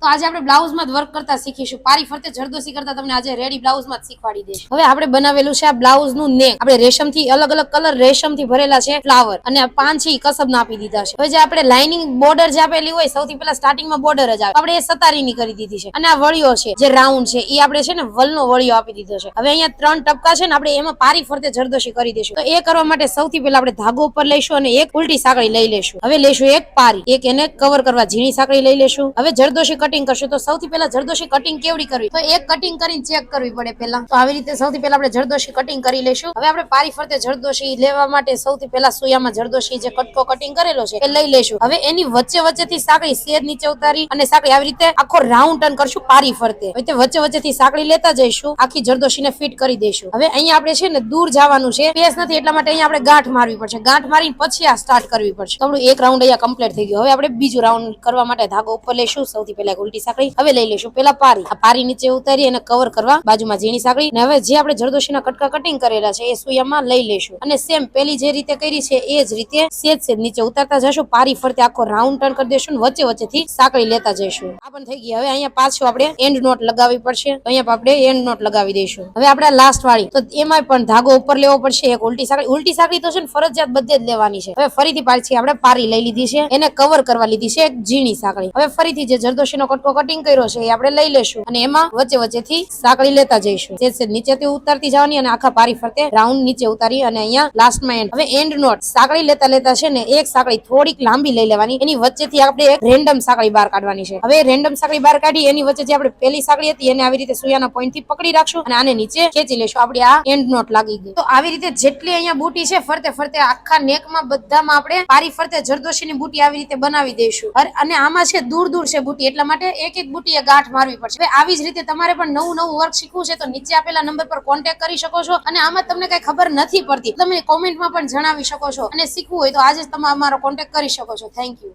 તો આજે આપણે બ્લાઉઝમાં જ વર્ક કરતા શીખીશું. પારી ફરતે જરદોશી કરતા તમને આજે રેડી બ્લાઉઝમાં જ શીખવાડી દઈશ. હવે આપણે બનાવેલું છે આ બ્લાઉઝ નું નેક. આપણે રેશમથી અલગ અલગ કલર રેશમથી ભરેલા છે ફ્લાવર અને પાન છે કસબ આપી દીધા છે. હવે જે આપણે લાઇનિંગ બોર્ડર જે આપેલી હોય સૌથી પહેલા સ્ટાર્ટિંગમાં બોર્ડર જ આવે, આપણે એ સતારીની કરી દીધી છે. અને આ વળિયો છે જે રાઉન્ડ છે એ આપણે છે ને વલનો વળિયો આપી દીધો છે. હવે અહીંયા 3 ટપકા છે ને આપણે એમાં પારી ફરતે જરદોશી કરી દઈશું. તો એ કરવા માટે સૌથી પહેલા આપણે ધાગો ઉપર લઈશું અને એક ઉલટી સાંકળી લઈ લેશું. હવે લેશું એક પારી, એક એને કવર કરવા ઝીણી સાંકળી લઈ લેશું. હવે જરદોશી કટિંગ કરશું. તો સૌથી પહેલા જરદોશી કટિંગ કેવડી કરવી, તો એક કટિંગ કરીને ચેક કરવી પડે પહેલા. તો આવી રીતે સૌથી પહેલા આપણે જરદોશી કટિંગ કરી લેશું. હવે આપણે પારી ફરતે જરદોશી લેવા માટે સૌથી પહેલા સુયામાં જરદોશી જે કટકો કટિંગ કરેલો છે એ લઈ લેશું. હવે એની વચ્ચે વચ્ચેથી સાંકળી સેજ નીચે ઉતારી અને સાંકળી આવી રીતે આખો રાઉન્ડ ટર્ન કરશું પારી ફરતે. હવે વચ્ચે વચ્ચેથી સાંકળી લેતા જઈશું, આખી જરદોશીને ફિટ કરી દઈશું. હવે અહીંયા આપણે છે ને દૂર જવાનું છે, સ્પેસ નથી એટલા માટે અહીંયા આપણે ગાંઠ મારવી પડશે. ગાંઠ મારીને પછી આ સ્ટાર્ટ કરવી પડશે. તો આપણું એક રાઉન્ડ અહીંયા કમ્પ્લીટ થઈ ગયું. હવે આપણે બીજું રાઉન્ડ કરવા માટે ધાગો ઉપર લેશું. સૌથી પહેલા એક ઉલટી સાંકળી, હવે લઈ લેશું પેલા પારી. આ પારી નીચે ઉતારી અને કવર કરવા બાજુમાં ઝીણી સાંકળી. અને હવે જે આપણે જરદોશીના કટકા કટિંગ કરેલા છે એ સુયામાં લઈ લેશું અને સેમ પેલી જે રીતે કરી છે એ જ રીતે સેજ સેજ નીચે ઉતારતા જશું. પારી ફરતે આખો રાઉન્ડ ટર્ન કરી દેશું ને વચ્ચે વચ્ચેથી સાંકળી લેતા જઈશું. આ પણ થઈ ગઈ. હવે અહીંયા પાછું આપણે એન્ડ નોટ લગાવવી પડશે. તો અહીંયા આપણે એન્ડ નોટ લગાવી દઈશું. હવે આપણે લાસ્ટ વાળી, તો એમાં પણ ધાગો ઉપર લેવો પડશે. એક ઉલટી સાંકળી, ઉલટી સાંકળી તો છે ને ફરજિયાત બધે જ લેવાની છે. હવે ફરીથી પાછી આપણે પારી લઈ લીધી છે, એને કવર કરવા લીધી છે એક ઝીણી સાંકળી. હવે ફરીથી જે જરદોશીનો કટકો કટિંગ કર્યો છે એ આપણે લઈ લેશું અને એમાં વચ્ચે વચ્ચેથી સાંકળી લેતા જઈશું. નીચેથી ઉતારતી જવાની અને આખા પારી ફરતે રાઉન્ડ નીચે ઉતારી અને અહીંયા લાસ્ટમાં એન્ડ. હવે એન્ડ નોટ સાંકળી લેતા લેતા છે ને એક સાંકળી થોડીક લાંબી લઈ લેવાની, એની વચ્ચેથી આપણે એક રેન્ડમ સાંકળી બહાર કાઢવાની છે. હવે રેન્ડમ સાંકળી બહાર કાઢી એની વચ્ચે જે આપણે પેલી સાંકળી હતી એને આવી રીતે સુયાના પોઈન્ટ થી પકડી રાખશું અને આને નીચે ખેંચી લેશું. આપડી આ એન્ડ નોટ લાગી ગઈ. તો આવી રીતે જેટલી અહીંયા બુટી છે ફરતે ફરતે આખા નેકમાં બધામાં આપણે પારી ફરતે જરદોશીની બુટી આવી રીતે બનાવી દઈશું. અને આમાં છે દૂર દૂર છે બુટી એટલા માટે એક એક બુટીએ ગાંઠ મારવી પડશે. હવે આવી જ રીતે તમારે પણ નવું નવું વર્ક શીખવું છે તો નીચે આપેલા નંબર પર કોન્ટેક્ટ કરી શકો છો. અને આમાં તમને કઈ ખબર નથી પડતી તમે કોમેન્ટમાં પણ જણાવી શકો છો. અને શીખવું હોય તો આજે જ તમે અમારો કોન્ટેક્ટ કરી શકો છો. Thank you.